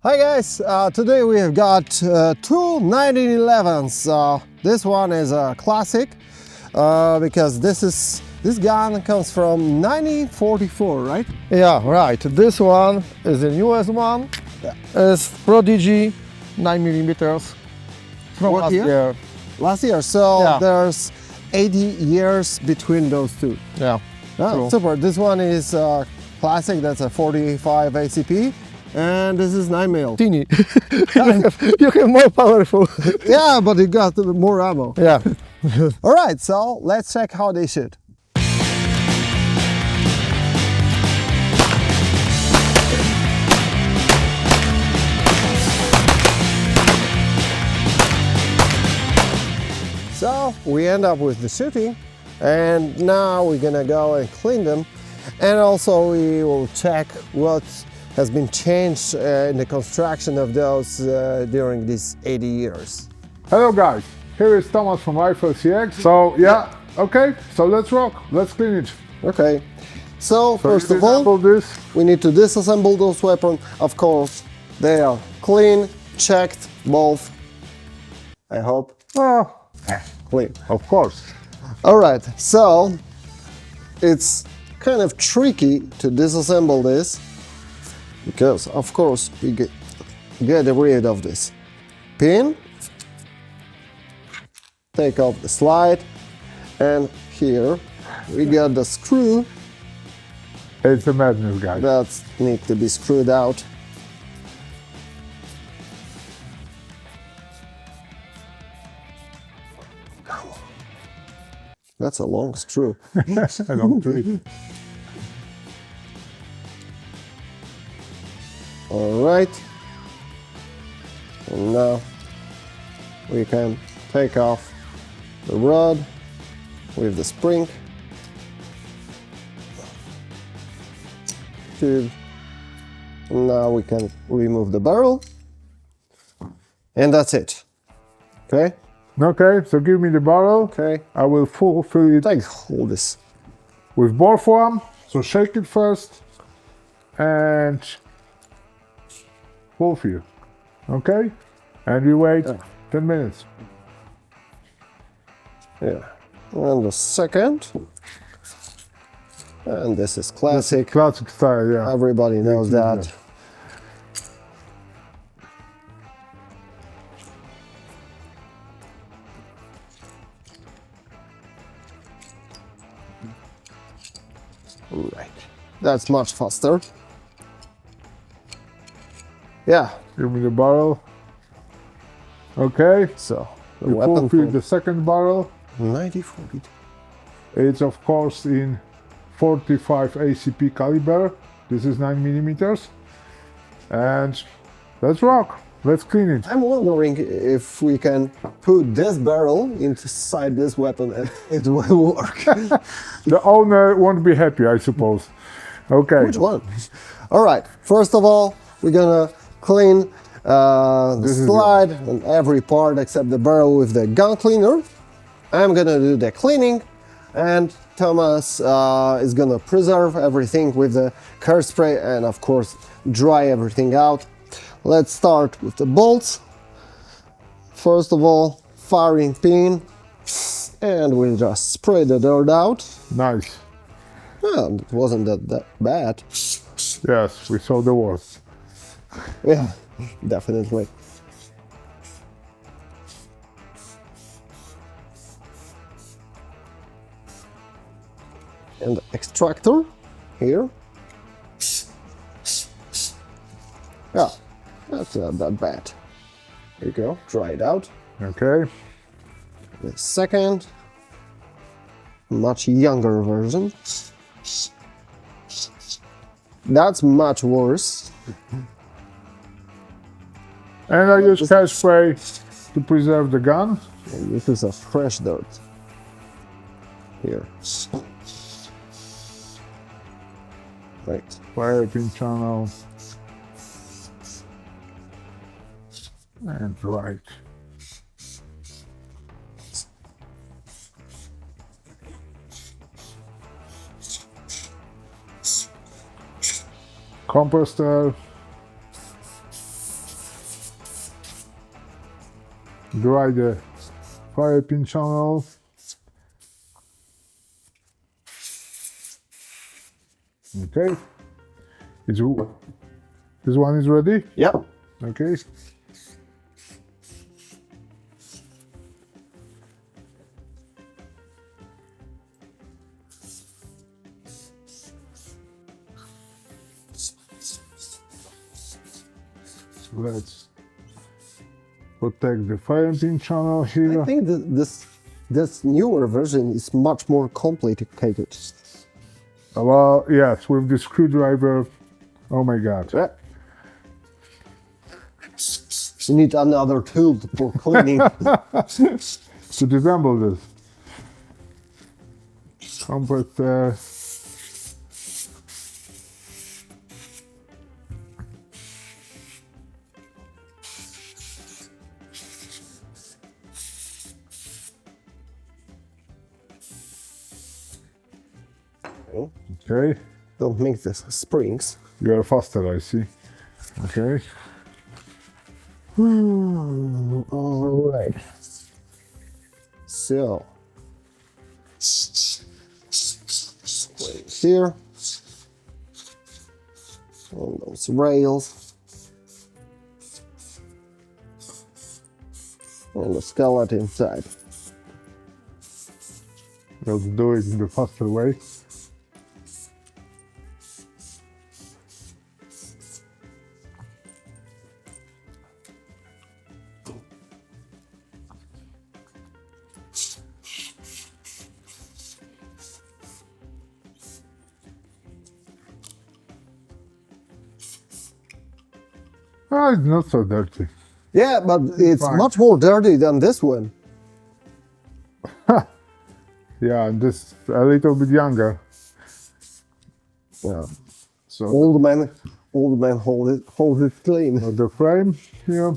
Hi guys, today we have got two 1911s. This one is a classic because this gun comes from 1944, right? Yeah, right. This one is the newest one. Yeah. It's Prodigy 9mm from What last year? year. Last year, so Yeah. there's 80 years between those two. Yeah. Oh, True. super. This one is classic, that's a 45 ACP, and this is 9mm. Teeny. you have more powerful. Yeah, but you got more ammo. Yeah. All right, so let's check how they shoot. So we end up with the shooting, and now we're gonna go and clean them, and also we will check what has been changed in the construction of those during these 80 years. Hello guys, here is Thomas from Riflecx. So yeah, okay, so let's rock, let's clean it. Okay, so first you of all, disassemble this. we need to disassemble those weapons. Of course, they are clean, checked, both. I hope. Oh, Clean. of course. All right, so it's kind of tricky to disassemble this because, of course, we get rid of this pin, take off the slide, and here we got the screw It's a madness, guys. that needs to be screwed out. That's a long screw. I don't do it. All right, and now we can take off the rod with the spring tube. Now we can remove the barrel, and that's it. Okay, Okay, so give me the barrel. okay. I will fulfill it Take all this. with bore form. So shake it first and fulfill. Okay, and we wait 10 minutes. Yeah, and the second, and this is classic. Classic style, yeah. Everybody knows that. Right, that's much faster. Yeah, Give me the barrel. Okay, so the we weapon fulfill from the second barrel. 1942. It's of course in 45 ACP caliber. This is 9mm. And let's rock. Let's clean it. I'm wondering if we can put this barrel inside this weapon and it will work. The owner won't be happy, I suppose. Okay. Which one? All right, first of all, we're gonna clean the This is slide and every part except the barrel with the gun cleaner. I'm gonna do the cleaning, and Thomas is gonna preserve everything with the car spray and of course dry everything out. Let's start with the bolts. First of all, firing pin, and we'll just spray the dirt out. Nice. Well, it wasn't that bad. Yes, we saw the worst. Yeah, definitely. And the extractor here. Yeah, that's not that bad. Here you go, dry it out. Okay. The second, much younger version. That's much worse. And I use hair spray to preserve the gun. And this is a fresh dirt. Here. Right. Fire pin channel. And right. Compressor. dry the fire pin channel. Okay, this one is ready. Yep. Okay. Let's protect the fire pin channel here. I think that this newer version is much more complicated. Well, yes, with the screwdriver. Oh my god. Yeah. You need another tool for cleaning. To disassemble this. Compressor. Okay. Don't make this springs. You are faster, I see. Okay. All right. So, wait here on those rails and the skeleton inside. Let's do it in the faster way. Ah, it's not so dirty. Yeah, but it's Fine. much more dirty than this one. Yeah, and this a little bit younger. Yeah. So Old man hold it clean. the frame here.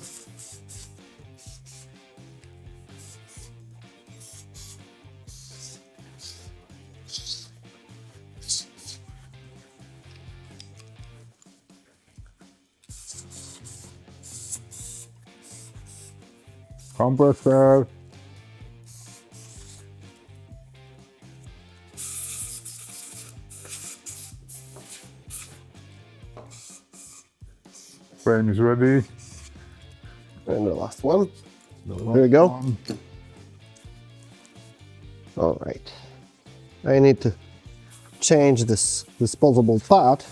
Compressor. Frame is ready. And the last one. There we go. All right. I need to change this disposable pad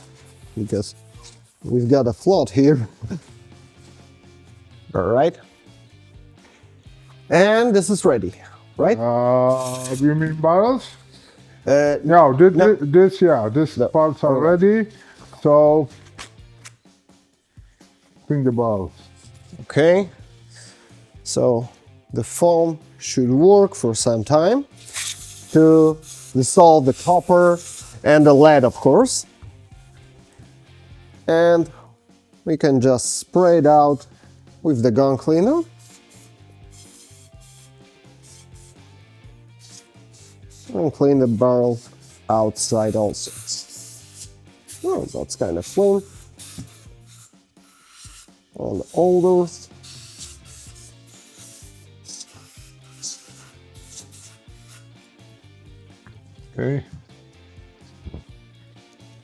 because we've got a float here. All right. And this is ready, right? You mean barrels? No. No, this No. parts are ready. So clean the barrels. Okay. So the foam should work for some time to dissolve the copper and the lead, of course. And we can just spray it out with the gun cleaner. And clean the barrel outside also. Oh, that's kind of clean. On the olders. Okay.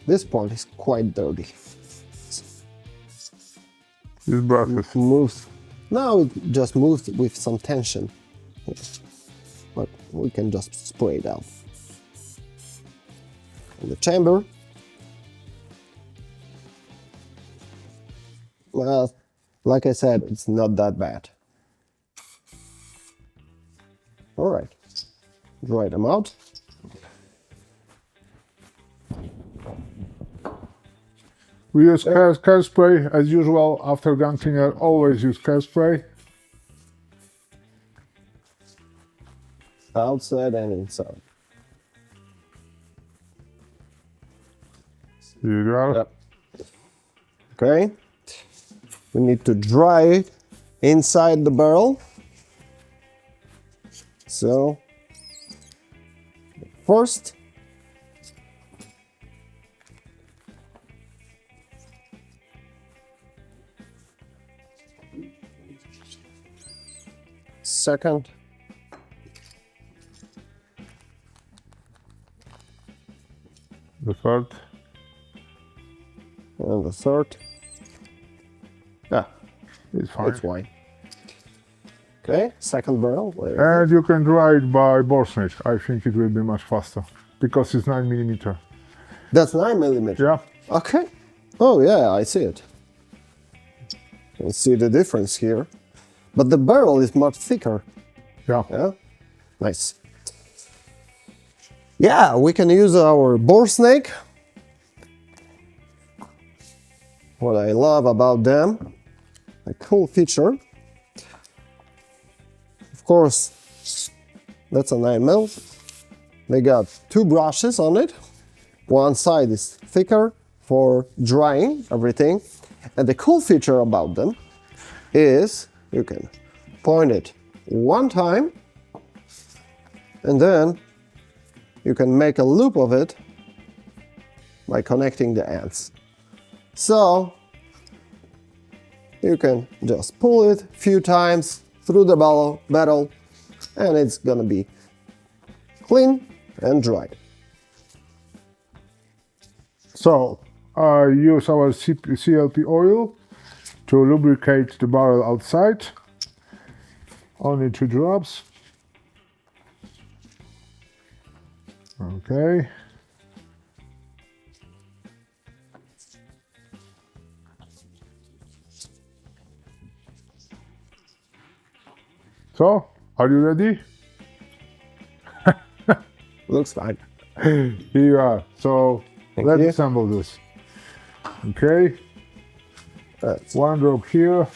This part is quite dirty. This brush is Moves. Now it just moves with some tension. But we can just spray it out. In the chamber. Well, like I said, it's not that bad. All right, dry them out. We use car spray as usual after gun cleaner. Always use car spray. Outside and inside. Usual. Yep. Okay. We need to dry it inside the barrel. So, first, second. The third. And the third. Yeah, It's fine. it's fine. Okay, second barrel. And you can dry it by bore snake. I think it will be much faster because it's 9mm. That's 9mm. Yeah. Okay. Oh yeah, I see it. You can see the difference here. But the barrel is much thicker. Yeah. Yeah. Nice. Yeah, we can use our bore snake. What I love about them, a cool feature. Of course, that's a 9mm. They got two brushes on it. One side is thicker for drying everything. And the cool feature about them is you can point it one time and then you can make a loop of it by connecting the ends. So you can just pull it a few times through the barrel and it's gonna be clean and dried. So I use our CLP oil to lubricate the barrel outside. Only 2 drops. Okay. So, are you ready? Looks fine. Here you are. So, let's you. assemble this. Okay. That's 1 drop here,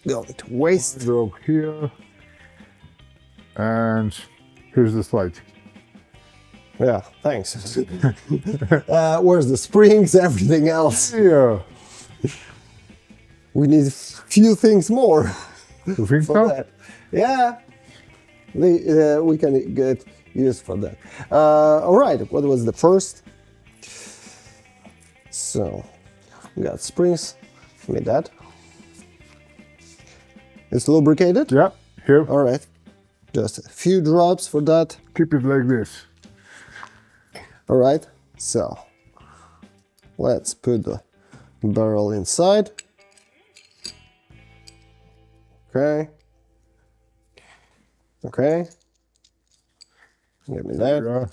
going to waste. 1 drop here, and here's the slide. Yeah, thanks. Where's the springs, everything else? Yeah. We need a few things more You think for so? that. Yeah, we can get used for that. All right, what was the first? So, we got springs, give me that. It's lubricated? Yeah, here. All right, just a few drops for that. Keep it like this. All right, so let's put the barrel inside. Okay. Okay. Give me that. Yeah.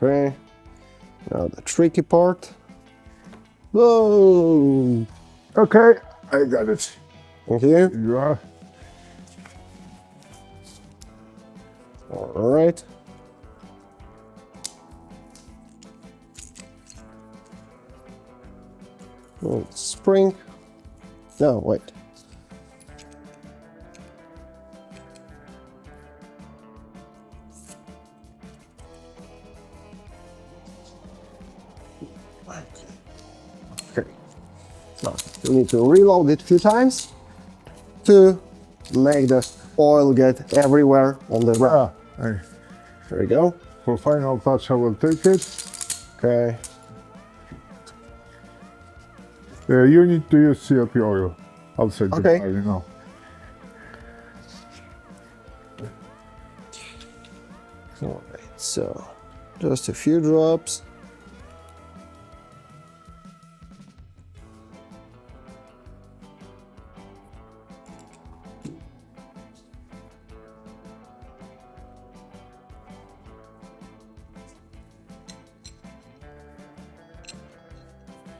Okay. Now the tricky part. Whoa! Okay, I got it. Thank you. Here you are. All right. Oh, spring. No, wait. Okay. So you need to reload it a few times to make the oil get everywhere on the rack. Hey, There we go. for final touch, I will take it. Okay. You need to use CLP oil outside Okay. the car, you know. All right. So just a few drops.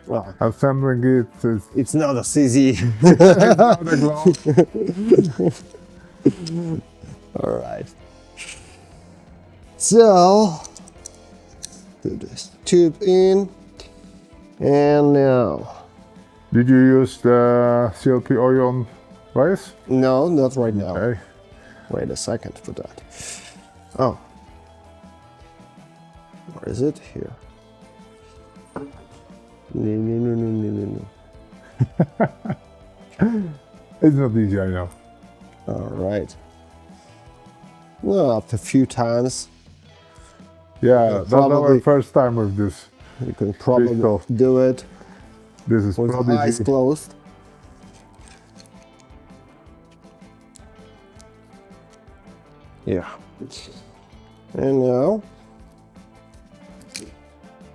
Well, Assembling it is it's not as easy. not a glove. All right. So, put this tube in, and now, Did you use the CLP oil on rice? no, not right now. Okay. Wait a second for that. Oh, where is it? Here. No. It's not easy, I know. All right. Well, after a few times, Yeah, that's our probably- first time with this. You can probably Pistol. do it This is with Prodigy. eyes closed. Yeah. And now.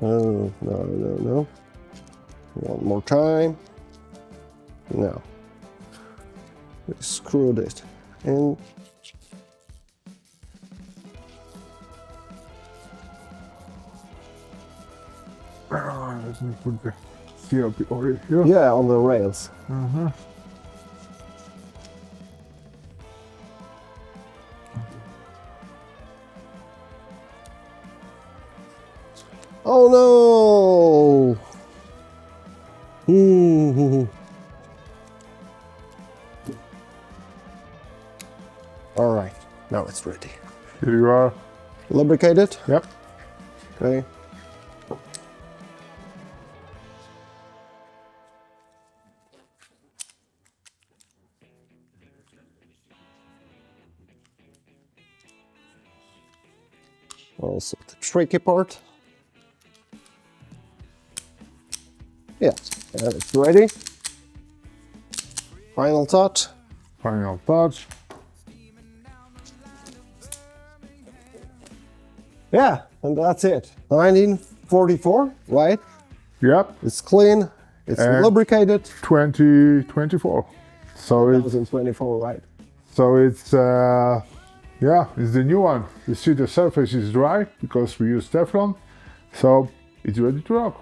Oh, no. One more time. Now. We screwed it in. Let me put the CLP oil here. Yeah, on the rails. Oh no! All right, now it's ready. Here you are. Lubricate it. Yep. Okay. Also the tricky part. Yeah, and it's ready. Final touch. Final touch. Yeah, and that's it. 1944, right? Yep. It's clean. It's And- lubricated. 2024. So it's 2024, right? yeah, it's the new one. You see the surface is dry because we use Teflon, so it's ready to rock.